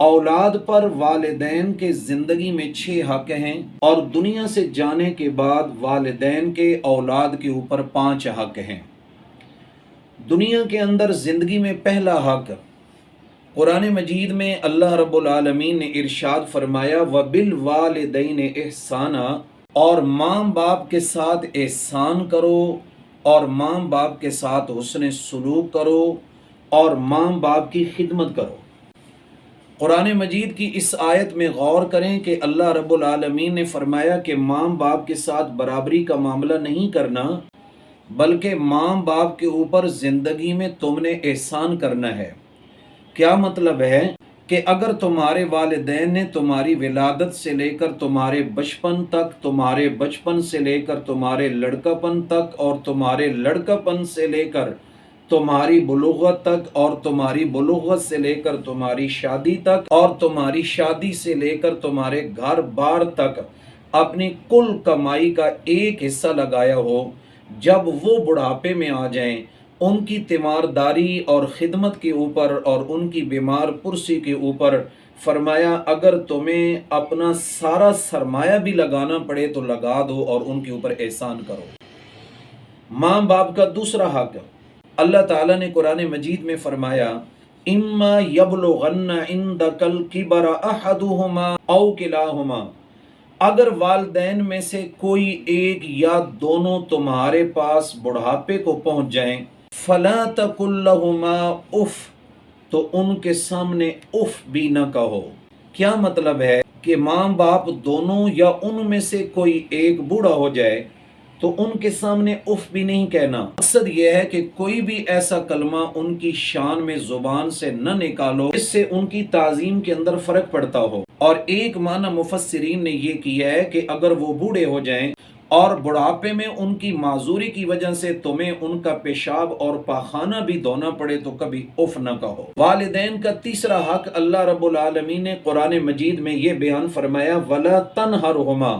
اولاد پر والدین کے زندگی میں 6 حق ہیں، اور دنیا سے جانے کے بعد والدین کے اولاد کے اوپر 5 حق ہیں۔ دنیا کے اندر زندگی میں پہلا حق، قرآن مجید میں اللہ رب العالمین نے ارشاد فرمایا وَبِالْوَالِدَيْنِ احسانا، اور ماں باپ کے ساتھ احسان کرو، اور ماں باپ کے ساتھ حسن سلوک کرو، اور ماں باپ کی خدمت کرو۔ قرآن مجید کی اس آیت میں غور کریں کہ اللہ رب العالمین نے فرمایا کہ ماں باپ کے ساتھ برابری کا معاملہ نہیں کرنا، بلکہ ماں باپ کے اوپر زندگی میں تم نے احسان کرنا ہے۔ کیا مطلب ہے کہ اگر تمہارے والدین نے تمہاری ولادت سے لے کر تمہارے بچپن تک، تمہارے بچپن سے لے کر تمہارے لڑکا پن تک، اور تمہارے لڑکا پن سے لے کر تمہاری بلوغت تک، اور تمہاری بلوغت سے لے کر تمہاری شادی تک، اور تمہاری شادی سے لے کر تمہارے گھر بار تک اپنی کل کمائی کا ایک حصہ لگایا ہو، جب وہ بڑھاپے میں آ جائیں، ان کی تیمارداری اور خدمت کے اوپر اور ان کی بیمار پرسی کے اوپر فرمایا اگر تمہیں اپنا سارا سرمایہ بھی لگانا پڑے تو لگا دو اور ان کے اوپر احسان کرو۔ ماں باپ کا دوسرا حق، اللہ تعالیٰ نے قرآن مجید میں فرمایا اما یبلغن عندک الکبر احدہما او کلاہما، اگر والدین میں سے کوئی ایک یا دونوں تمہارے پاس بڑھاپے کو پہنچ جائیں فلا تقل لہما اف، تو ان کے سامنے اف بھی نہ کہو۔ کیا مطلب ہے کہ ماں باپ دونوں یا ان میں سے کوئی ایک بوڑھا ہو جائے تو ان کے سامنے اف بھی نہیں کہنا۔ مقصد یہ ہے کہ کوئی بھی ایسا کلمہ ان کی شان میں زبان سے نہ نکالو اس سے ان کی تعظیم کے اندر فرق پڑتا ہو۔ اور ایک معنی مفسرین نے یہ کیا ہے کہ اگر وہ بوڑھے ہو جائیں اور بڑھاپے میں ان کی معذوری کی وجہ سے تمہیں ان کا پیشاب اور پاخانہ بھی دھونا پڑے تو کبھی اف نہ کہو۔ والدین کا تیسرا حق اللہ رب العالمین نے قرآن مجید میں یہ بیان فرمایا وَلَا تَنْهَرْهُمَا،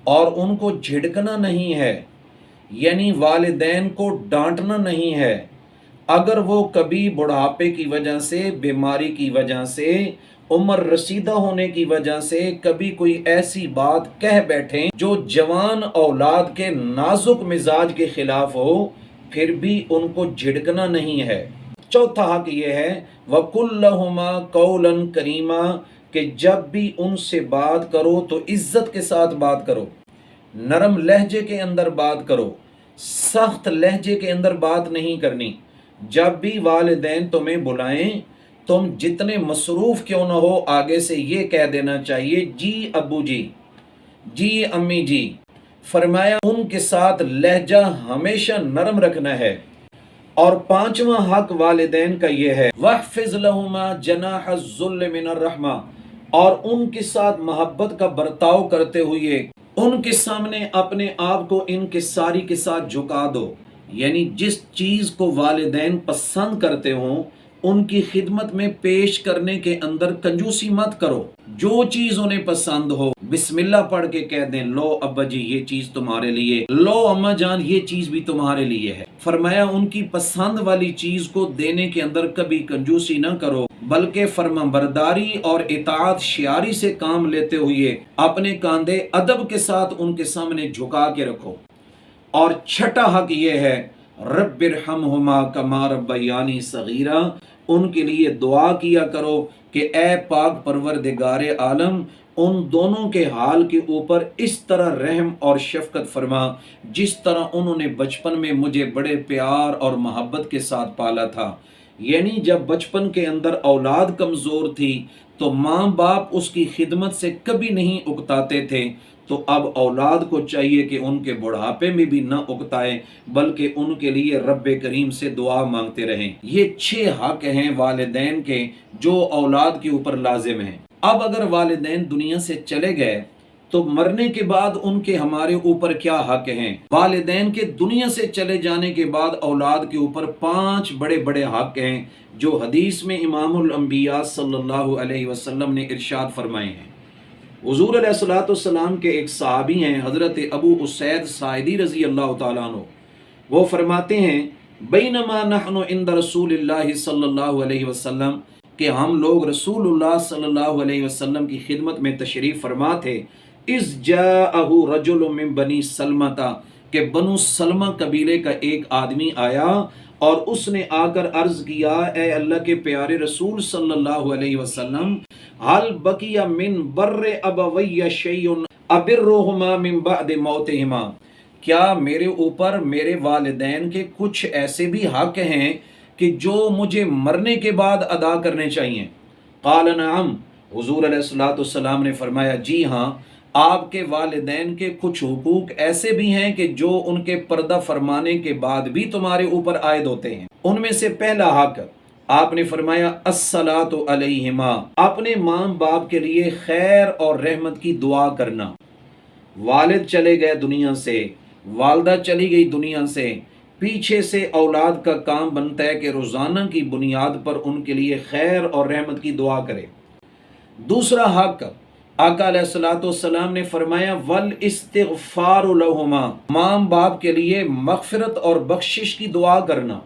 اور ان کو جھڑکنا نہیں ہے، یعنی والدین کو ڈانٹنا نہیں ہے۔ اگر وہ کبھی بڑھاپے کی وجہ سے، بیماری کی وجہ سے، عمر رسیدہ ہونے کی وجہ سے کبھی کوئی ایسی بات کہہ بیٹھیں جو جوان اولاد کے نازک مزاج کے خلاف ہو، پھر بھی ان کو جھڑکنا نہیں ہے۔ چوتھا حق یہ ہے وَقُلْ لَهُمَا قَوْلًا كَرِيمًا، کہ جب بھی ان سے بات کرو تو عزت کے ساتھ بات کرو، نرم لہجے کے اندر بات کرو، سخت لہجے کے اندر بات نہیں کرنی۔ جب بھی والدین تمہیں بلائیں تم جتنے مصروف کیوں نہ ہو آگے سے یہ کہہ دینا چاہیے جی ابو جی، جی امی جی۔ فرمایا ان کے ساتھ لہجہ ہمیشہ نرم رکھنا ہے۔ اور پانچواں حق والدین کا یہ ہے وَاحْفِظْ لَهُمَا جَنَاحَ الذُّلِّ مِنَ الرَّحْمَةِ، اور ان کے ساتھ محبت کا برتاؤ کرتے ہوئے ان کے سامنے اپنے آپ کو ان کے ساری کے ساتھ جھکا دو، یعنی جس چیز کو والدین پسند کرتے ہوں ان کی خدمت میں پیش کرنے کے اندر کنجوسی مت کرو۔ جو چیز انہیں پسند ہو بسم اللہ پڑھ کے کہہ دیں لو ابا جی یہ چیز تمہارے لیے، لو اماں جان یہ چیز بھی تمہارے لیے ہے۔ فرمایا ان کی پسند والی چیز کو دینے کے اندر کبھی کنجوسی نہ کرو، بلکہ فرمانبرداری اور اطاعت شیاری سے کام لیتے ہوئے اپنے کاندھے ادب کے ساتھ ان کے سامنے جھکا کے رکھو۔ اور چھٹا حق یہ ہے رب ارحمہما کما ربیانی صغیرا، ان کے لیے دعا کیا کرو کہ اے پاک پروردگار عالم ان دونوں کے حال کے اوپر اس طرح رحم اور شفقت فرما جس طرح انہوں نے بچپن میں مجھے بڑے پیار اور محبت کے ساتھ پالا تھا۔ یعنی جب بچپن کے اندر اولاد کمزور تھی تو ماں باپ اس کی خدمت سے کبھی نہیں اکتاتے تھے، تو اب اولاد کو چاہیے کہ ان کے بڑھاپے میں بھی نہ اکتائے بلکہ ان کے لیے رب کریم سے دعا مانگتے رہیں۔ یہ 6 حق ہیں والدین کے جو اولاد کے اوپر لازم ہیں۔ اب اگر والدین دنیا سے چلے گئے تو مرنے کے بعد ان کے ہمارے اوپر کیا حق ہیں؟ والدین کے دنیا سے چلے جانے کے بعد اولاد کے اوپر 5 بڑے بڑے حق ہیں جو حدیث میں امام الانبیاء صلی اللہ علیہ وسلم نے ارشاد فرمائے ہیں۔ حضور علیہ الصلوۃ والسلام کے ایک صحابی ہیں حضرت ابو اسید ساعدی رضی اللہ تعالیٰ عنہ، وہ فرماتے ہیں بینما نحن عند رسول اللہ صلی اللہ علیہ وسلم، کہ ہم لوگ رسول اللہ صلی اللہ علیہ وسلم کی خدمت میں تشریف فرما تھے، اذ جاءہ رجل من بنی سلمہ، کہ بنو سلمہ قبیلے کا ایک آدمی آیا اور اس نے آ کر عرض کیا، اے اللہ کے پیارے رسول صلی اللہ علیہ وسلم، حل بقی من بر ابوی شیء ابرہما من بعد موتہما، کیا میرے اوپر میرے والدین کے کچھ ایسے بھی حق ہیں کہ جو مجھے مرنے کے بعد ادا کرنے چاہیے؟ قال نعم، حضور علیہ الصلوۃ والسلام نے فرمایا جی ہاں، آپ کے والدین کے کچھ حقوق ایسے بھی ہیں کہ جو ان کے پردہ فرمانے کے بعد بھی تمہارے اوپر عائد ہوتے ہیں۔ ان میں سے پہلا حق آپ نے فرمایا الصلاۃ علیہما، اپنے ماں باپ کے لیے خیر اور رحمت کی دعا کرنا۔ والد چلے گئے دنیا سے، والدہ چلی گئی دنیا سے، پیچھے سے اولاد کا کام بنتا ہے کہ روزانہ کی بنیاد پر ان کے لیے خیر اور رحمت کی دعا کرے۔ دوسرا حق آقا علیہ الصلوۃ والسلام نے فرمایا والاستغفار لہما، ماں باپ کے لیے مغفرت اور بخشش کی دعا کرنا۔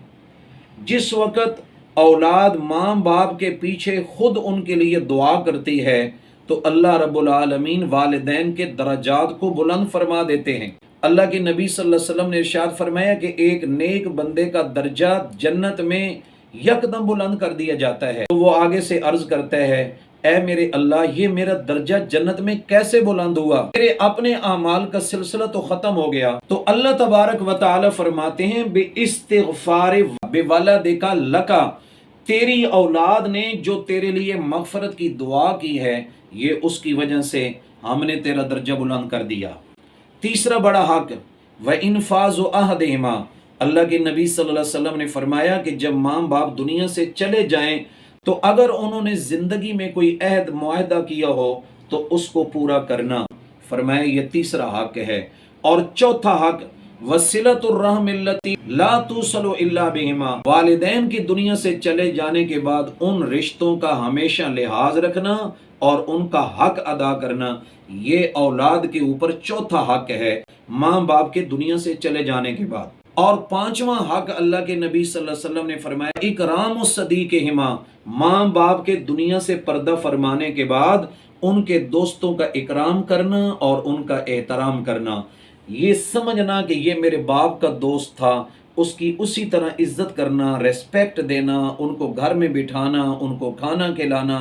جس وقت اولاد ماں باپ کے پیچھے خود ان کے لیے دعا کرتی ہے تو اللہ رب العالمین والدین کے درجات کو بلند فرما دیتے ہیں۔ اللہ کے نبی صلی اللہ علیہ وسلم نے ارشاد فرمایا کہ ایک نیک بندے کا درجہ جنت میں یکدم بلند کر دیا جاتا ہے، تو وہ آگے سے عرض کرتا ہے، اے میرے اللہ، یہ میرا درجہ جنت میں کیسے بلند ہوا؟ میرے اپنے اعمال کا سلسلہ تو ختم ہو گیا۔ تو اللہ تبارک و تعالی فرماتے ہیں بے استغفار بے والدک لکا، تیری اولاد نے جو تیرے لیے مغفرت کی دعا کی ہے، یہ اس کی وجہ سے ہم نے تیرا درجہ بلند کر دیا۔ تیسرا بڑا حق وَإِنْفَاذُ عَهْدِهِمَا، اللہ کے نبی صلی اللہ علیہ وسلم نے فرمایا کہ جب ماں باپ دنیا سے چلے جائیں تو اگر انہوں نے زندگی میں کوئی عہد معاہدہ کیا ہو تو اس کو پورا کرنا، فرمایا یہ تیسرا حق ہے۔ اور چوتھا حق وصلۃ الرحم التی لا توصل الا بہما، والدین کی دنیا سے چلے جانے کے بعد ان رشتوں کا ہمیشہ لحاظ رکھنا اور ان کا حق ادا کرنا، یہ اولاد کے اوپر چوتھا حق ہے ماں باپ کے دنیا سے چلے جانے کے بعد۔ اور پانچواں حق اللہ کے نبی صلی اللہ علیہ وسلم نے فرمایا اکرام الصدیقہما، ماں باپ کے دنیا سے پردہ فرمانے کے بعد ان کے دوستوں کا اکرام کرنا اور ان کا احترام کرنا، یہ سمجھنا کہ یہ میرے باپ کا دوست تھا، اس کی اسی طرح عزت کرنا، ریسپیکٹ دینا، ان کو گھر میں بٹھانا، ان کو کھانا کھلانا،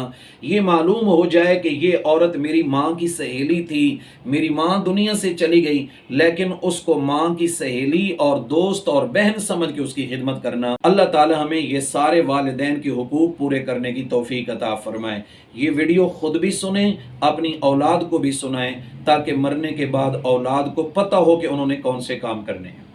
یہ معلوم ہو جائے کہ یہ عورت میری ماں کی سہیلی تھی، میری ماں دنیا سے چلی گئی لیکن اس کو ماں کی سہیلی اور دوست اور بہن سمجھ کے اس کی خدمت کرنا۔ اللہ تعالی ہمیں یہ سارے والدین کے حقوق پورے کرنے کی توفیق عطا فرمائے۔ یہ ویڈیو خود بھی سنیں، اپنی اولاد کو بھی سنائیں، تاکہ مرنے کے بعد اولاد کو پتہ ہو کہ انہوں نے کون سے کام کرنے ہیں۔